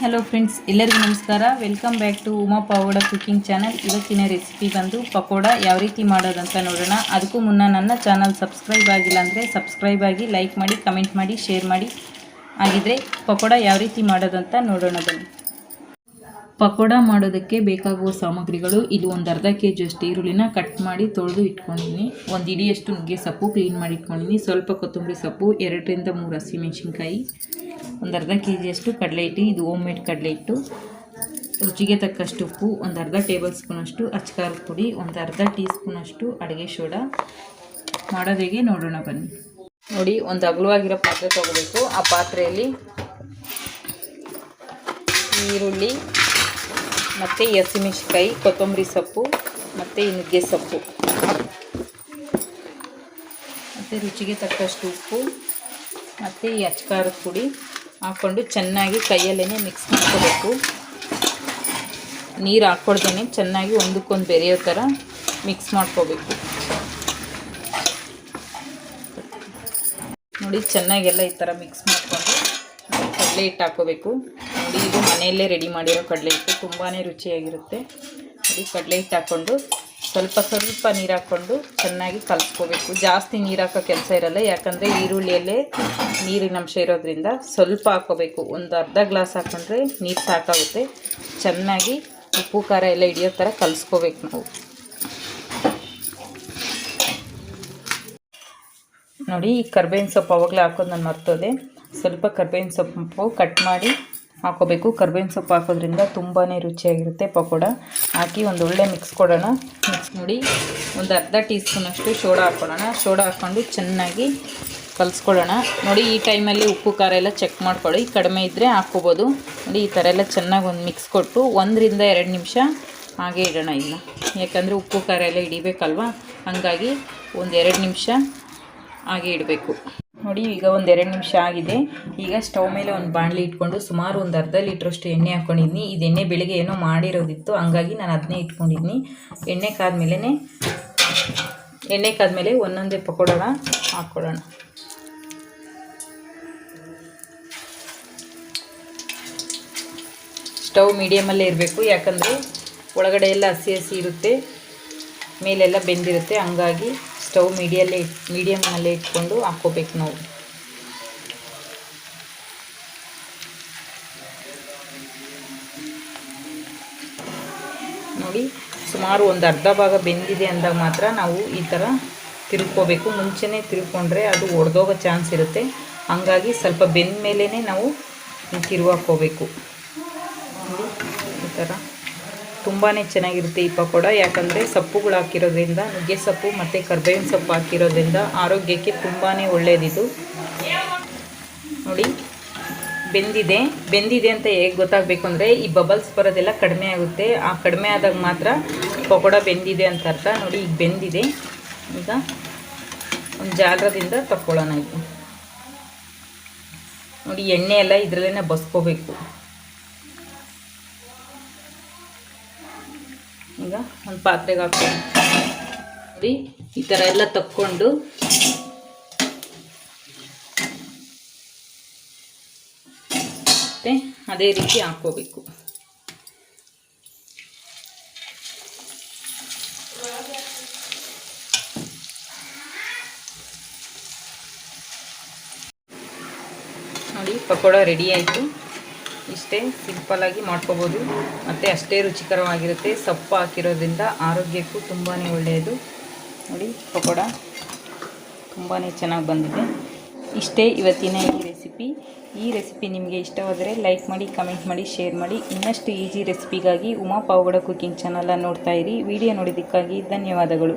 Hello friends, ಎಲ್ಲರಿಗೂ ನಮಸ್ಕಾರ. Welcome back to Uma Pavagada cooking channel. ಇವತ್ತಿನ ರೆಸಿಪಿ ಬಂದು ಪಕೋಡ ಯಾವ ರೀತಿ ಮಾಡೋದಂತ ನೋಡೋಣ. ಅದಕ್ಕೂ ಮುನ್ನ ನನ್ನ ಚಾನಲ್ ಸಬ್ಸ್ಕ್ರೈಬ್ ಆಗಿಲ್ಲ ಅಂದರೆ ಸಬ್ಸ್ಕ್ರೈಬ್ ಆಗಿ, ಲೈಕ್ ಮಾಡಿ, ಕಮೆಂಟ್ ಮಾಡಿ, ಶೇರ್ ಮಾಡಿ. ಆಗಿದ್ರೆ ಪಕೋಡ ಯಾವ ರೀತಿ ಮಾಡೋದಂತ ನೋಡೋಣ ಬನ್ನಿ. ಪಕೋಡ ಮಾಡೋದಕ್ಕೆ ಬೇಕಾಗುವ ಸಾಮಗ್ರಿಗಳು: ಇದು ಒಂದು ಅರ್ಧ kg ಅಷ್ಟು ಈರುಳ್ಳಿನ ಕಟ್ ಮಾಡಿ ತೊಳೆದು ಇಟ್ಕೊಂಡಿದ್ದೀನಿ. ಒಂದು ಇಡಿಯಷ್ಟು ನುಗ್ಗೆ ಸೊಪ್ಪು ಕ್ಲೀನ್ ಮಾಡಿ ಇಟ್ಕೊಂಡಿದ್ದೀನಿ. ಸ್ವಲ್ಪ ಕೊತ್ತಂಬರಿ ಸೊಪ್ಪು, 2 ರಿಂದ 3 ಹಸಿಮೆಣಸಿನ್ಕಾಯಿ, ಒಂದು ಅರ್ಧ kg ಅಷ್ಟು ಕಡಲೆ ಹಿಟ್ಟು. ಇದು ಹೋಮ್ ಮೇಡ್ ಕಡಲೆ ಹಿಟ್ಟು. ರುಚಿಗೆ ತಕ್ಕಷ್ಟು ಉಪ್ಪು, ಒಂದು ಅರ್ಧ ಟೇಬಲ್ ಸ್ಪೂನ್ ಅಷ್ಟು ಅಚ್ಚಕಾರದ ಪುಡಿ, ಒಂದು ಅರ್ಧ ಟೀ ಸ್ಪೂನ್ ಅಷ್ಟು ಅಡುಗೆ ಸೋಡಾ. ಮಾಡೋದು ಹೇಗೆ ನೋಡೋಣ ಬನ್ನಿ. ನೋಡಿ, ಒಂದು ಅಗಲವಾಗಿರೋ ಪಾತ್ರೆ ತೊಗೋಬೇಕು. ಆ ಪಾತ್ರೆಯಲ್ಲಿ ಈರುಳ್ಳಿ ಮತ್ತು ಹಸಿಮೆಣಸಿನ್ಕಾಯಿ, ಕೊತ್ತಂಬರಿ ಸೊಪ್ಪು ಮತ್ತು ಈ ನುಗ್ಗೆ ಸೊಪ್ಪು ಮತ್ತು ರುಚಿಗೆ ತಕ್ಕಷ್ಟು ಉಪ್ಪು ಮತ್ತು ಈ ಅಚ್ಚಕಾರದ ಪುಡಿ ಹಾಕ್ಕೊಂಡು ಚೆನ್ನಾಗಿ ಕೈಯಲ್ಲೇ ಮಿಕ್ಸ್ ಮಾಡ್ಕೋಬೇಕು. ನೀರು ಹಾಕ್ಕೊಳ್ದೇನೆ ಚೆನ್ನಾಗಿ ಒಂದಕ್ಕೊಂದು ಬೆರೆಯೋ ಥರ ಮಿಕ್ಸ್ ಮಾಡ್ಕೋಬೇಕು. ನೋಡಿ, ಚೆನ್ನಾಗೆಲ್ಲ ಈ ಥರ ಮಿಕ್ಸ್ ಮಾಡಿಕೊಂಡು ಕಡಲೆ ಹಿಟ್ಟು ಹಾಕ್ಕೋಬೇಕು. ನೋಡಿ, ಇದು ಮನೆಯಲ್ಲೇ ರೆಡಿ ಮಾಡಿರೋ ಕಡಲೆ ಹಿಟ್ಟು, ತುಂಬಾ ರುಚಿಯಾಗಿರುತ್ತೆ. ನೋಡಿ, ಕಡಲೆ ಹಿಟ್ಟು ಹಾಕ್ಕೊಂಡು ಸ್ವಲ್ಪ ನೀರು ಹಾಕ್ಕೊಂಡು ಚೆನ್ನಾಗಿ ಕಲಿಸ್ಕೋಬೇಕು. ಜಾಸ್ತಿ ನೀರು ಹಾಕೋ ಕೆಲಸ ಇರಲ್ಲ, ಯಾಕಂದರೆ ಈರುಳ್ಳಿಯಲ್ಲೇ ನೀರಿನ ಅಂಶ ಇರೋದ್ರಿಂದ ಸ್ವಲ್ಪ ಹಾಕ್ಕೋಬೇಕು. ಒಂದು ಅರ್ಧ ಗ್ಲಾಸ್ ಹಾಕ್ಕೊಂಡ್ರೆ ನೀರು ಸಾಕಾಗುತ್ತೆ. ಚೆನ್ನಾಗಿ ಉಪ್ಪು ಖಾರ ಎಲ್ಲ ಹಿಡಿಯೋ ಥರ ಕಲಿಸ್ಕೋಬೇಕು ನಾವು. ನೋಡಿ, ಈ ಕರ್ಬೇವಿನ ಸೊಪ್ಪು ಅವಾಗಲೇ ಹಾಕೋದು ನಾನು ಮರ್ತೋದೆ. ಸ್ವಲ್ಪ ಕರ್ಬೇವಿನ ಸೊಪ್ಪು ಕಟ್ ಮಾಡಿ ಹಾಕೋಬೇಕು. ಕರ್ಬೇವಿನ ಸೊಪ್ಪು ಹಾಕೋದ್ರಿಂದ ತುಂಬಾ ರುಚಿಯಾಗಿರುತ್ತೆ ಪಕೋಡ. ಹಾಕಿ ಒಂದು ಒಳ್ಳೆ ಮಿಕ್ಸ್ ಕೊಡೋಣ. ನೋಡಿ, ಒಂದು ಅರ್ಧ ಟೀ ಸ್ಪೂನಷ್ಟು ಸೋಡಾ ಹಾಕ್ಕೊಳ್ಳೋಣ. ಸೋಡಾ ಹಾಕ್ಕೊಂಡು ಚೆನ್ನಾಗಿ ಕಲಿಸ್ಕೊಳ್ಳೋಣ. ನೋಡಿ, ಈ ಟೈಮಲ್ಲಿ ಉಪ್ಪು ಖಾರ ಎಲ್ಲ ಚೆಕ್ ಮಾಡ್ಕೊಳ್ಳಿ. ಕಡಿಮೆ ಇದ್ದರೆ ಹಾಕ್ಕೋಬೋದು. ನೋಡಿ, ಈ ಥರ ಎಲ್ಲ ಚೆನ್ನಾಗಿ ಒಂದು ಮಿಕ್ಸ್ ಕೊಟ್ಟು 1 ರಿಂದ 2 ನಿಮಿಷ ಹಾಗೆ ಇಡೋಣ. ಇಲ್ಲ, ಯಾಕಂದರೆ ಉಪ್ಪು ಖಾರ ಎಲ್ಲ ಹಿಡಿಬೇಕಲ್ವ, ಹಾಗಾಗಿ ಒಂದು 2 ನಿಮಿಷ ಹಾಗೆ ಇಡಬೇಕು. ನೋಡಿ, ಈಗ ಒಂದು 2 ನಿಮಿಷ ಆಗಿದೆ. ಈಗ ಸ್ಟವ್ ಮೇಲೆ ಒಂದು ಬಾಣಲಿ ಇಟ್ಕೊಂಡು ಸುಮಾರು ಒಂದು ಅರ್ಧ ಲೀಟ್ರಷ್ಟು ಎಣ್ಣೆ ಹಾಕ್ಕೊಂಡಿದ್ದೀನಿ. ಇದು ಎಣ್ಣೆ ಬೆಳಿಗ್ಗೆ ಏನೋ ಮಾಡಿರೋದಿತ್ತು, ಹಂಗಾಗಿ ನಾನು ಅದನ್ನೇ ಇಟ್ಕೊಂಡಿದ್ದೀನಿ. ಎಣ್ಣೆ ಕಾದ್ಮೇಲೆ ಒಂದೊಂದೇ ಪಕೋಡನ ಹಾಕ್ಕೊಳ್ಳೋಣ. ಸ್ಟವ್ ಮೀಡಿಯಮಲ್ಲೇ ಇರಬೇಕು, ಯಾಕಂದರೆ ಒಳಗಡೆ ಎಲ್ಲ ಹಸಿ ಹಸಿ ಇರುತ್ತೆ, ಮೇಲೆಲ್ಲ ಬೆಂದಿರುತ್ತೆ. ಹಂಗಾಗಿ ಸ್ಟವ್ ಮೀಡಿಯಮ್ನಲ್ಲೇ ಇಟ್ಕೊಂಡು ಹಾಕ್ಕೋಬೇಕು ನಾವು. ನೋಡಿ, ಸುಮಾರು ಒಂದು ಅರ್ಧ ಭಾಗ ಬೆಂದಿದೆ ಅಂದಾಗ ಮಾತ್ರ ನಾವು ಈ ಥರ ತಿರುಗ್ಕೋಬೇಕು. ಮುಂಚೆನೇ ತಿರುಗ್ಕೊಂಡ್ರೆ ಅದು ಒಡೆದೋಗೋ ಚಾನ್ಸ್ ಇರುತ್ತೆ. ಹಾಗಾಗಿ ಸ್ವಲ್ಪ ಬೆಂದ ಮೇಲೇ ನಾವು ತಿರುವಾಕೋಬೇಕು. ಈ ಥರ ತುಂಬಾ ಚೆನ್ನಾಗಿರುತ್ತೆ ಈ ಪಕೋಡ, ಯಾಕಂದರೆ ಸೊಪ್ಪುಗಳು ಹಾಕಿರೋದ್ರಿಂದ, ನುಗ್ಗೆ ಸೊಪ್ಪು ಮತ್ತು ಕರ್ಬೇವಿನ ಸೊಪ್ಪು ಹಾಕಿರೋದ್ರಿಂದ ಆರೋಗ್ಯಕ್ಕೆ ತುಂಬಾ ಒಳ್ಳೆಯದಿದು. ನೋಡಿ, ಬೆಂದಿದೆ ಅಂತ ಹೇಗೆ ಗೊತ್ತಾಗಬೇಕು ಅಂದರೆ, ಈ ಬಬಲ್ಸ್ ಬರೋದೆಲ್ಲ ಕಡಿಮೆ ಆಗುತ್ತೆ. ಆ ಕಡಿಮೆ ಆದಾಗ ಮಾತ್ರ ಪಕೋಡ ಬೆಂದಿದೆ ಅಂತ ಅರ್ಥ. ನೋಡಿ, ಈಗ ಬೆಂದಿದೆ. ಈಗ ಒಂದು ಜಾಲರದಿಂದ ತಕ್ಕೊಳ್ಳೋಣ. ಇದು ನೋಡಿ, ಎಣ್ಣೆ ಎಲ್ಲ ಇದರಲ್ಲೇ ಬಸ್ಕೋಬೇಕು. ಈಗ ಒಂದು ಪಾತ್ರೆಗೆ ಹಾಕ್ಕೊಂಡು ನೋಡಿ, ಈ ಥರ ಎಲ್ಲ ತಕ್ಕೊಂಡು ಮತ್ತೆ ಅದೇ ರೀತಿ ಹಾಕ್ಕೋಬೇಕು. ನೋಡಿ, ಪಕೋಡ ರೆಡಿ ಆಯಿತು. ಇಷ್ಟೇ ಸಿಂಪಲ್ಲಾಗಿ ಮಾಡ್ಕೋಬೋದು, ಮತ್ತು ಅಷ್ಟೇ ರುಚಿಕರವಾಗಿರುತ್ತೆ. ಸೊಪ್ಪು ಹಾಕಿರೋದ್ರಿಂದ ಆರೋಗ್ಯಕ್ಕೂ ತುಂಬಾ ಒಳ್ಳೆಯದು. ನೋಡಿ, ಪಕೋಡ ತುಂಬಾ ಚೆನ್ನಾಗಿ ಬಂದಿದೆ. ಇಷ್ಟೇ ಇವತ್ತಿನ ಈ ರೆಸಿಪಿ ನಿಮಗೆ ಇಷ್ಟವಾದರೆ ಲೈಕ್ ಮಾಡಿ, ಕಮೆಂಟ್ ಮಾಡಿ, ಶೇರ್ ಮಾಡಿ. ಇನ್ನಷ್ಟು ಈಸಿ ರೆಸಿಪಿಗಾಗಿ ಉಮಾ ಪಾವಗಡ ಕುಕಿಂಗ್ ಚಾನಲ್ನ ನೋಡ್ತಾ ಇರಿ. ವಿಡಿಯೋ ನೋಡಿದ್ದಕ್ಕಾಗಿ ಧನ್ಯವಾದಗಳು.